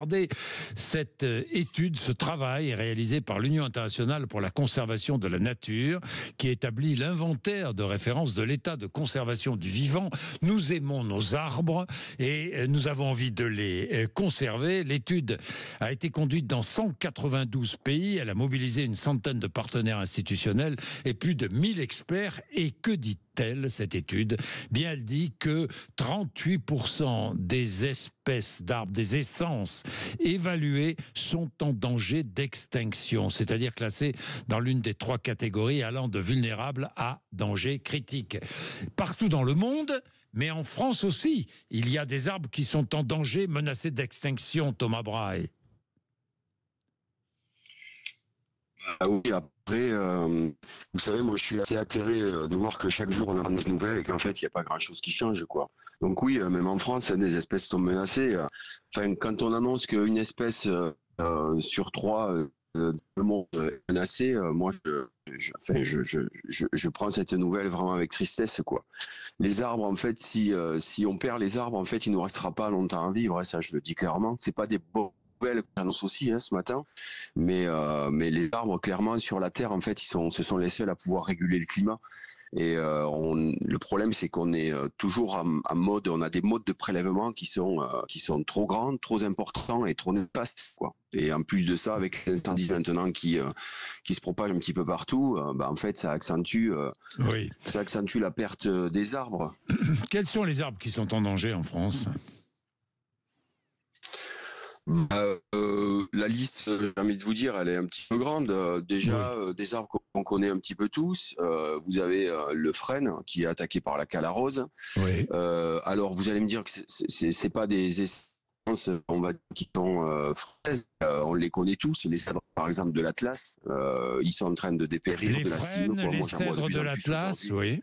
Regardez, cette étude, ce travail est réalisé par l'Union internationale pour la conservation de la nature, qui établit l'inventaire de référence de l'état de conservation du vivant. Nous aimons nos arbres et nous avons envie de les conserver. L'étude a été conduite dans 192 pays. Elle a mobilisé une centaine de partenaires institutionnels et plus de 1000 experts. Et que dit-elle, cette étude? Bien, elle dit que 38% des espèces d'arbres, des essences évaluées sont en danger d'extinction, c'est-à-dire classées dans l'une des 3 catégories allant de vulnérables à danger critique. Partout dans le monde, mais en France aussi, il y a des arbres qui sont en danger, menacés d'extinction, Thomas Brahe. Ah oui, après, vous savez, moi je suis assez atterré de voir que chaque jour on a des nouvelles et qu'en fait il n'y a pas grand-chose qui change, quoi. Donc oui, même en France, des espèces sont menacées. Enfin, quand on annonce qu'une espèce sur 3 dans le monde est menacée, moi je prends cette nouvelle vraiment avec tristesse, quoi. Les arbres, en fait, si on perd les arbres, en fait, il nous restera pas longtemps à vivre, hein, ça je le dis clairement. C'est pas des bonnes nouvelles qu'on annonce aussi ce matin, mais les arbres, clairement, sur la Terre, en fait, ce sont les seuls à pouvoir réguler le climat. Et le problème, c'est qu'on est toujours en mode, on a des modes de prélèvement qui sont trop grands, trop importants et trop néfastes, quoi. Et en plus de ça, avec l'incendie maintenant qui se propage un petit peu partout, en fait, ça accentue la perte des arbres. Quels sont les arbres qui sont en danger en France ? La liste, j'ai envie de vous dire, elle est un petit peu grande. Déjà, des arbres qu'on connaît un petit peu tous. Vous avez le frêne qui est attaqué par la cale à rose. Oui. Alors, vous allez me dire que c'est pas des essences, on va dire, qui sont fraises. On les connaît tous. Les cèdres, par exemple, de l'Atlas, ils sont en train de dépérir les de la cime. frênes, les cèdres de l'Atlas, oui.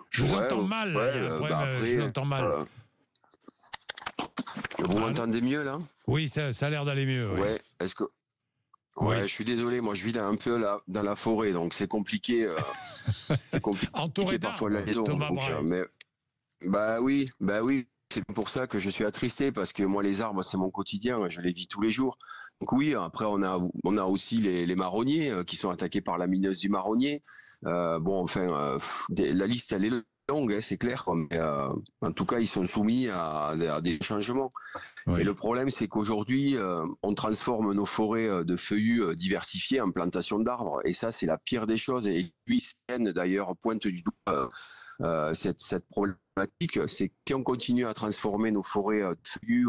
Je vous entends mal. Il y a un problème, après, je vous entends mal. Vous m'entendez mieux là? Oui, ça a l'air d'aller mieux. Oui. Ouais. Est-ce que je suis désolé. Moi, je vis là un peu là dans la forêt, donc c'est compliqué. C'est compliqué. Entouré parfois la maison. Thomas Brahe. Mais bah oui. C'est pour ça que je suis attristé, parce que moi, les arbres, c'est mon quotidien. Je les vis tous les jours. Donc oui. Après, on a aussi les marronniers qui sont attaqués par la mineuse du marronnier. La liste, elle est longue, c'est clair, quoi. Mais en tout cas, ils sont soumis à des changements. Oui. Et le problème, c'est qu'aujourd'hui, on transforme nos forêts de feuillus diversifiés en plantations d'arbres. Et ça, c'est la pire des choses. Et lui, d'ailleurs, pointe du doigt cette problématique. C'est qu'on continue à transformer nos forêts de feuillus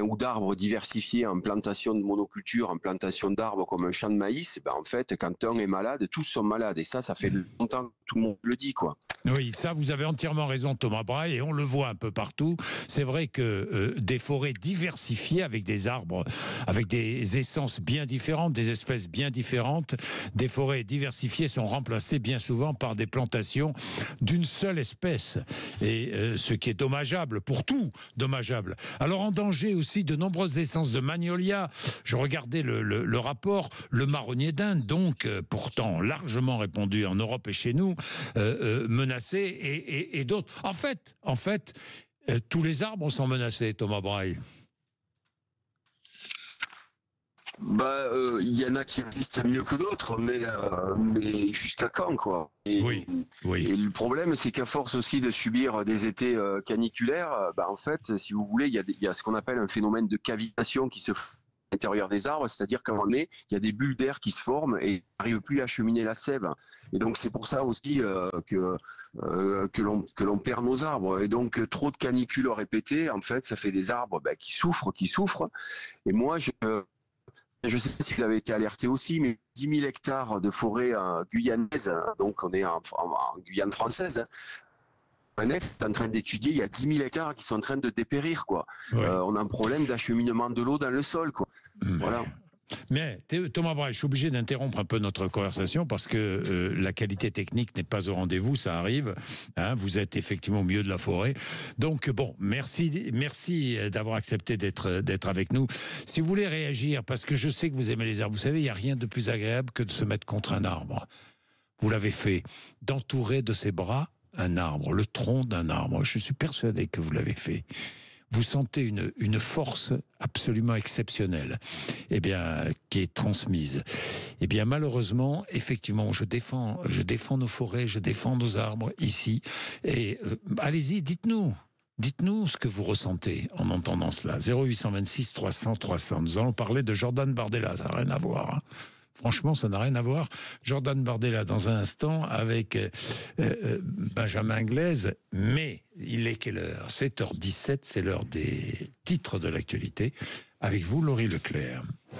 ou d'arbres diversifiés en plantations de monoculture, en plantations d'arbres comme un champ de maïs. En fait, quand un est malade, tous sont malades. Et ça fait longtemps que tout le monde le dit, quoi. Oui, ça, vous avez entièrement raison, Thomas Brahe, et on le voit un peu partout. C'est vrai que des forêts diversifiées avec des arbres, avec des essences bien différentes, des espèces bien différentes, des forêts diversifiées sont remplacées bien souvent par des plantations d'une seule espèce. Et ce qui est dommageable, pour tout, dommageable. Alors en danger aussi de nombreuses essences de magnolia. Je regardais le rapport, le marronnier d'Inde, donc pourtant largement répandu en Europe et chez nous, menacé, et d'autres. En fait, tous les arbres sont menacés, Thomas Brahe. Il y en a qui existent mieux que d'autres, mais jusqu'à quand, quoi. Oui. Et le problème, c'est qu'à force aussi de subir des étés caniculaires, en fait, si vous voulez, il y a ce qu'on appelle un phénomène de cavitation qui se fait à l'intérieur des arbres, c'est-à-dire qu'à un moment donné, il y a des bulles d'air qui se forment et n'arrivent plus à acheminer la sève. Et donc c'est pour ça aussi que l'on perd nos arbres. Et donc trop de canicules répétées, en fait, ça fait des arbres qui souffrent. Et moi, je sais pas si vous avez été alerté aussi, mais 10 000 hectares de forêt guyanaise, donc on est en Guyane française, on est en train d'étudier, il y a 10 000 hectares qui sont en train de dépérir, quoi. Ouais. On a un problème d'acheminement de l'eau dans le sol, quoi. Voilà. Mais Thomas Brahe, je suis obligé d'interrompre un peu notre conversation parce que la qualité technique n'est pas au rendez-vous, ça arrive. Hein, vous êtes effectivement au milieu de la forêt. Donc bon, merci d'avoir accepté d'être avec nous. Si vous voulez réagir, parce que je sais que vous aimez les arbres, vous savez, il n'y a rien de plus agréable que de se mettre contre un arbre. Vous l'avez fait, d'entourer de ses bras un arbre, le tronc d'un arbre. Je suis persuadé que vous l'avez fait. vous sentez une force absolument exceptionnelle, eh bien, qui est transmise. Eh bien, malheureusement, effectivement, je défends nos forêts, je défends nos arbres ici. Et allez-y, dites-nous. Dites-nous ce que vous ressentez en entendant cela. 0826 300 300. Nous allons parler de Jordan Bardella. Ça n'a rien à voir. Hein. Franchement, ça n'a rien à voir. Jordan Bardella, dans un instant, avec Benjamin Glaise. Mais il est quelle heure ? 7h17, c'est l'heure des titres de l'actualité. Avec vous, Laurie Leclerc.